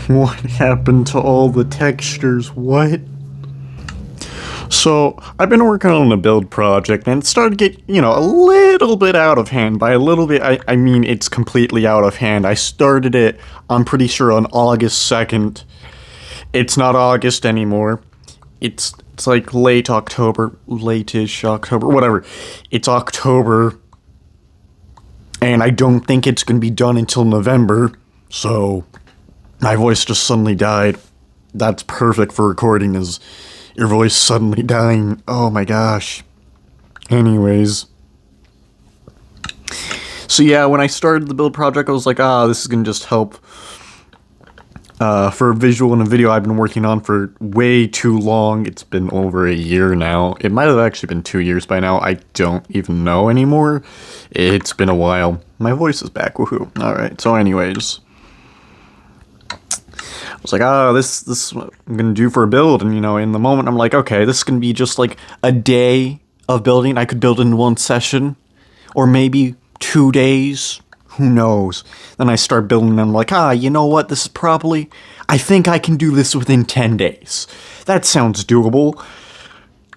What happened to all the textures? What? So, I've been working on a build project, and it started to get, a little bit out of hand. By a little bit, I mean it's completely out of hand. I started it, I'm pretty sure, on August 2nd. It's not August anymore. It's like late-ish October, whatever. It's October, and I don't think it's going to be done until November, so my voice just suddenly died. That's perfect for recording, is your voice suddenly dying. Oh my gosh. Anyways. So yeah, when I started the build project, I was like, this is going to just help for a visual and a video I've been working on for way too long. It's been over a year now. It might have actually been 2 years by now. I don't even know anymore. It's been a while. My voice is back. Woohoo. Alright, so anyways. I was like, this is what I'm going to do for a build. And, in the moment, I'm like, okay, this is going to be just like a day of building. I could build in one session. Or maybe 2 days. Who knows? Then I start building and I'm like, you know what? This is probably... I think I can do this within 10 days. That sounds doable.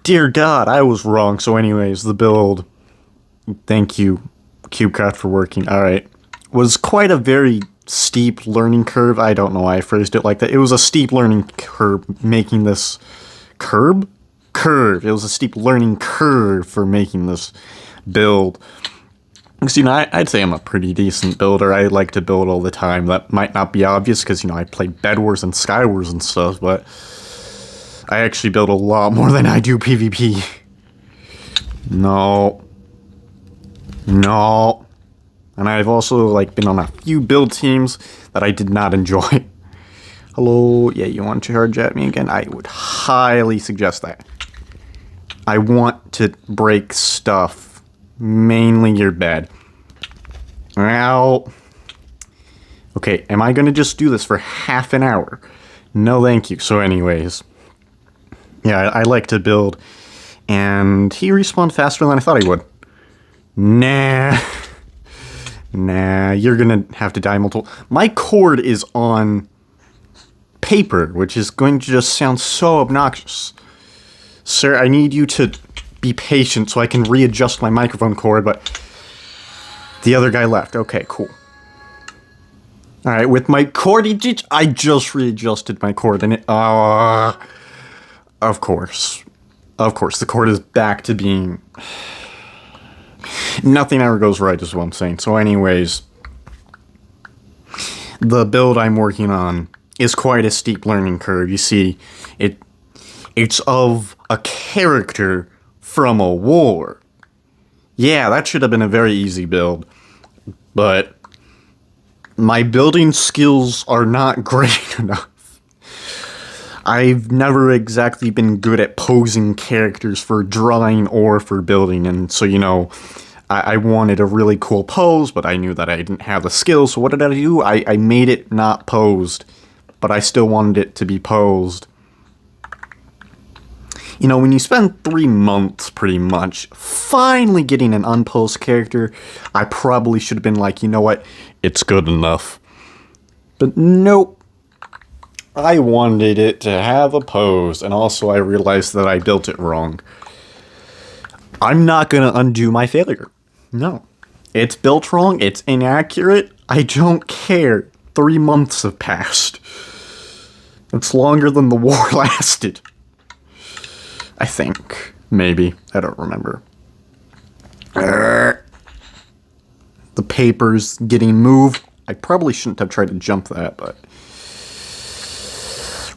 Dear God, I was wrong. So anyways, the build... Thank you, CubeCraft, for working. Alright. Was quite a very steep learning curve. I don't know why I phrased it like that. It was a steep learning curve making this... Curve. It was a steep learning curve for making this build. Because, I'd say I'm a pretty decent builder. I like to build all the time. That might not be obvious because, I play Bed Wars and Sky Wars and stuff, but I actually build a lot more than I do PvP. No. And I've also, been on a few build teams that I did not enjoy. Hello? Yeah, you want to charge at me again? I would highly suggest that. I want to break stuff. Mainly your bed. Ow. Okay, am I going to just do this for half an hour? No, thank you. So anyways. Yeah, I like to build. And he respawned faster than I thought he would. Nah, you're going to have to die multiple... My cord is on paper, which is going to just sound so obnoxious. Sir, I need you to... be patient so I can readjust my microphone cord, but the other guy left. Okay, cool. Alright, with my cord, I just readjusted my cord, and it, of course, the cord is back to being, nothing ever goes right is what I'm saying. So anyways, the build I'm working on is quite a steep learning curve. You see, it's of a character from a war. Yeah, that should have been a very easy build. But my building skills are not great enough. I've never exactly been good at posing characters for drawing or for building. And so, I wanted a really cool pose, but I knew that I didn't have the skills. So what did I do? I made it not posed, but I still wanted it to be posed. When you spend 3 months, pretty much, finally getting an unposed character, I probably should have been like, you know what, it's good enough. But nope. I wanted it to have a pose, and also I realized that I built it wrong. I'm not gonna undo my failure. No. It's built wrong, it's inaccurate, I don't care. 3 months have passed. It's longer than the war lasted. I think. Maybe. I don't remember. The paper's getting moved. I probably shouldn't have tried to jump that, but...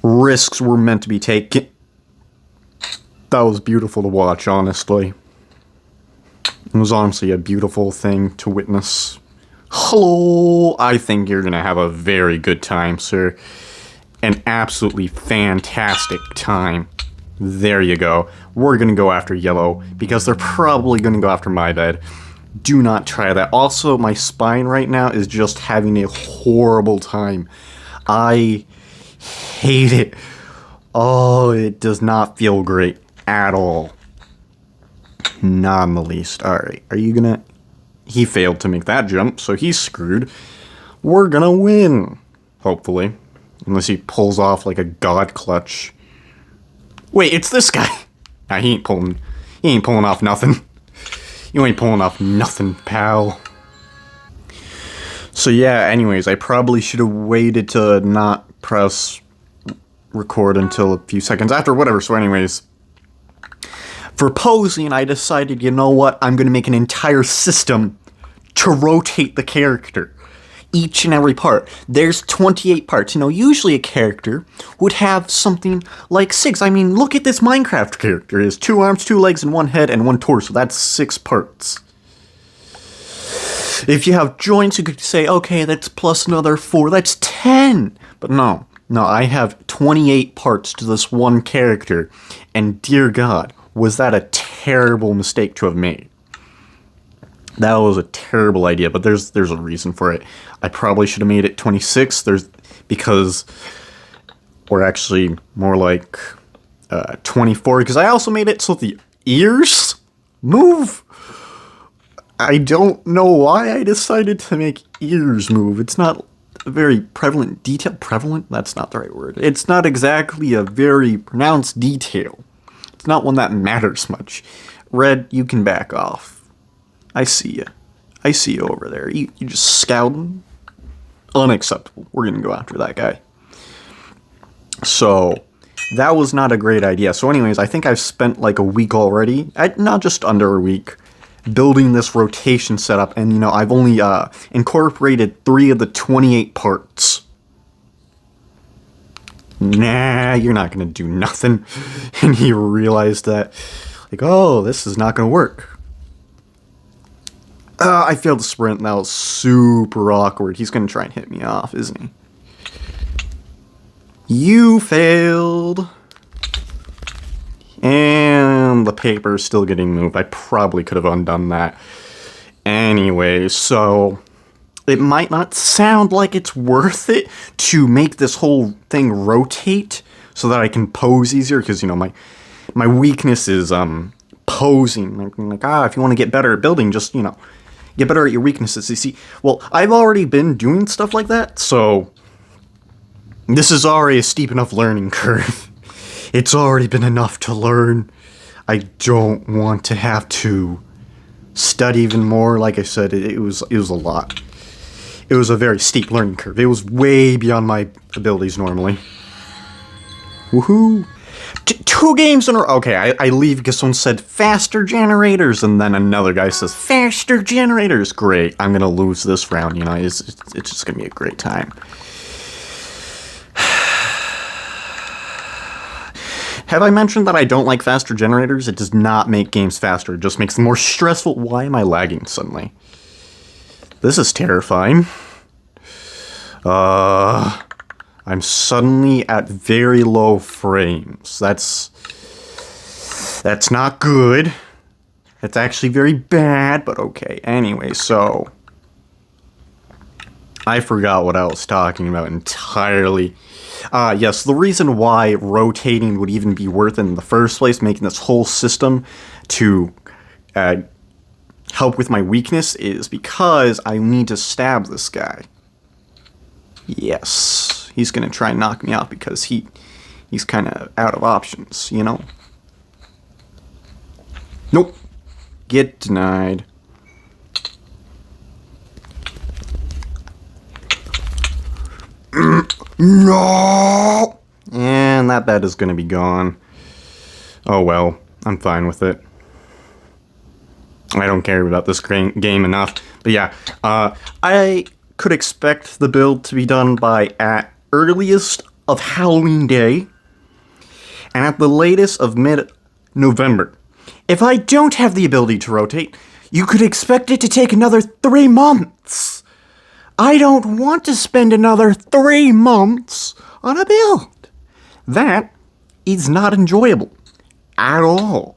risks were meant to be taken. That was beautiful to watch, honestly. It was honestly a beautiful thing to witness. Hello! I think you're gonna have a very good time, sir. An absolutely fantastic time. There you go. We're going to go after yellow, because they're probably going to go after my bed. Do not try that. Also, my spine right now is just having a horrible time. I hate it. Oh, it does not feel great at all. Not in the least. Alright, are you gonna... He failed to make that jump, so he's screwed. We're gonna win. Hopefully. Unless he pulls off like a god clutch. Wait, it's this guy. Nah, he ain't pulling off nothing. You ain't pulling off nothing, pal. So yeah, anyways, I probably should have waited to not press record until a few seconds after, whatever. So anyways, for posing, I decided, you know what, I'm going to make an entire system to rotate the character. Each and every part. There's 28 parts. You know, usually a character would have something like 6. I mean, look at this Minecraft character. It has 2 arms, 2 legs, and 1 head, and 1 torso. That's 6 parts. If you have joints, you could say, okay, that's plus another 4. That's 10. But no, I have 28 parts to this one character. And dear God, was that a terrible mistake to have made. That was a terrible idea, but there's a reason for it. I probably should have made it 26. Because or actually more like 24, because I also made it so the ears move. I don't know why I decided to make ears move. It's not a very prevalent detail. Prevalent? That's not the right word. It's not exactly a very pronounced detail. It's not one that matters much. Red, you can back off. I see you. I see you over there. You just scouting? Unacceptable. We're gonna go after that guy. So, that was not a great idea. So anyways, I think I've spent like a week already, not just under a week, building this rotation setup. And, you know, I've only incorporated 3 of the 28 parts. Nah, you're not gonna do nothing. And he realized that, like, oh, this is not gonna work. I failed to sprint. That was super awkward. He's going to try and hit me off, isn't he? You failed. And the paper is still getting moved. I probably could have undone that. Anyway, so it might not sound like it's worth it to make this whole thing rotate so that I can pose easier. Because, you know, my weakness is posing. Like, if you want to get better at building, just, you know, get better at your weaknesses. You see, well, I've already been doing stuff like that, so this is already a steep enough learning curve. It's already been enough to learn. I don't want to have to study even more. Like I said, it was a lot. It was a very steep learning curve. It was way beyond my abilities normally. Woohoo! 2 games in a row. Okay, I leave because someone said faster generators, and then another guy says faster generators. Great, I'm gonna lose this round. You know, it's just gonna be a great time. Have I mentioned that I don't like faster generators? It does not make games faster. It just makes them more stressful. Why am I lagging suddenly? This is terrifying. I'm suddenly at very low frames. That's not good. It's actually very bad, but okay. Anyway, so I forgot what I was talking about entirely. Yes, the reason why rotating would even be worth it in the first place, making this whole system to help with my weakness, is because I need to stab this guy. Yes. He's gonna try and knock me out because he's kind of out of options, you know? Nope. Get denied. No! And that bed is gonna be gone. Oh well, I'm fine with it. I don't care about this game enough. But yeah, I could expect the build to be done by at earliest of Halloween Day, and at the latest of mid-November. If I don't have the ability to rotate, you could expect it to take another 3 months. I don't want to spend another 3 months on a build. That is not enjoyable at all.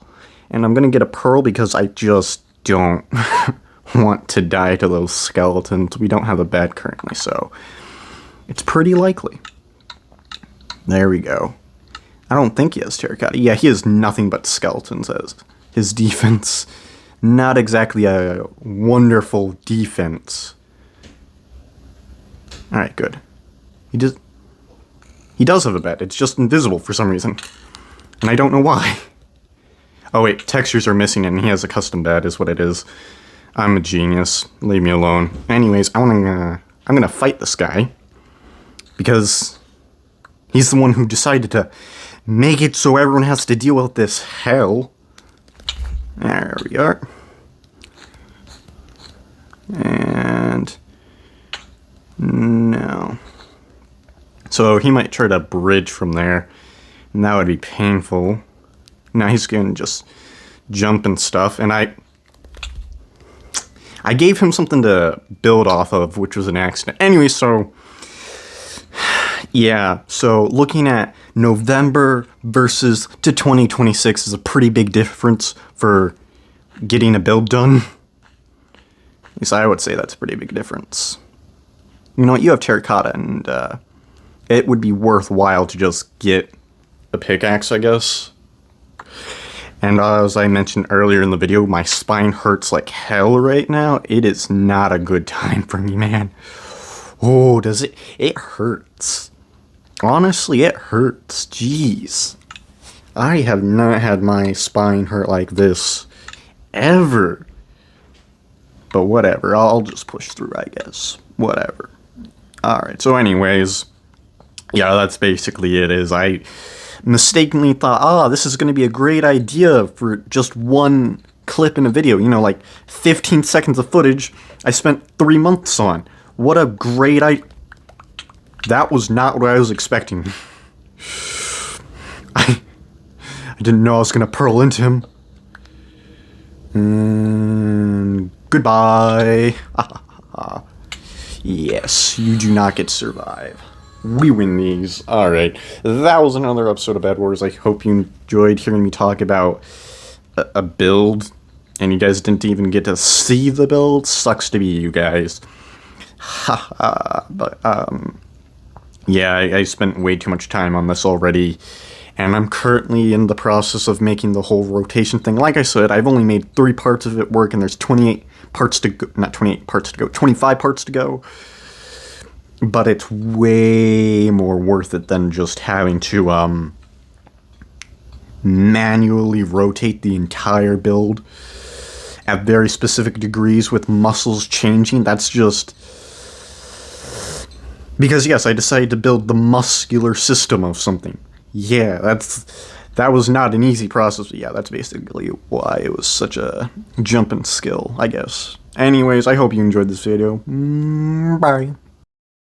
And I'm gonna get a pearl because I just don't want to die to those skeletons. We don't have a bed currently, so it's pretty likely. There we go. I don't think he has terracotta. Yeah, he has nothing but skeletons as his defense. Not exactly a wonderful defense. Alright, good. He just... He does have a bed. It's just invisible for some reason. And I don't know why. Oh wait, textures are missing and he has a custom bed is what it is. I'm a genius. Leave me alone. Anyways, I'm gonna fight this guy. Because he's the one who decided to make it so everyone has to deal with this hell. There we are. And no. So he might try to bridge from there, and that would be painful. Now he's gonna just jump and stuff, and I gave him something to build off of, which was an accident. Anyway, so yeah, so looking at November versus to 2026 is a pretty big difference for getting a build done. At least I would say that's a pretty big difference. You know what, you have terracotta, and it would be worthwhile to just get a pickaxe, I guess. And as I mentioned earlier in the video, my spine hurts like hell right now. It is not a good time for me, man. Oh, does it? It hurts. Honestly, it hurts. Jeez. I have not had my spine hurt like this ever. But whatever, I'll just push through, I guess. Whatever. Alright, so anyways, yeah, that's basically it. I mistakenly thought, this is going to be a great idea for just one clip in a video. You know, like 15 seconds of footage I spent 3 months on. What a great idea. That was not what I was expecting. I didn't know I was going to pearl into him. Goodbye. Yes, you do not get to survive. We win these. Alright, that was another episode of Bed Wars. I hope you enjoyed hearing me talk about a build, and you guys didn't even get to see the build. Sucks to be you guys. But, yeah, I spent way too much time on this already, and I'm currently in the process of making the whole rotation thing. Like I said, I've only made 3 parts of it work, and there's 28 parts to go. Not 28 parts to go, 25 parts to go. But it's way more worth it than just having to manually rotate the entire build at very specific degrees with muscles changing. That's just because, yes, I decided to build the muscular system of something. Yeah, that was not an easy process, but yeah, that's basically why it was such a jump in skill, I guess. Anyways, I hope you enjoyed this video. Bye.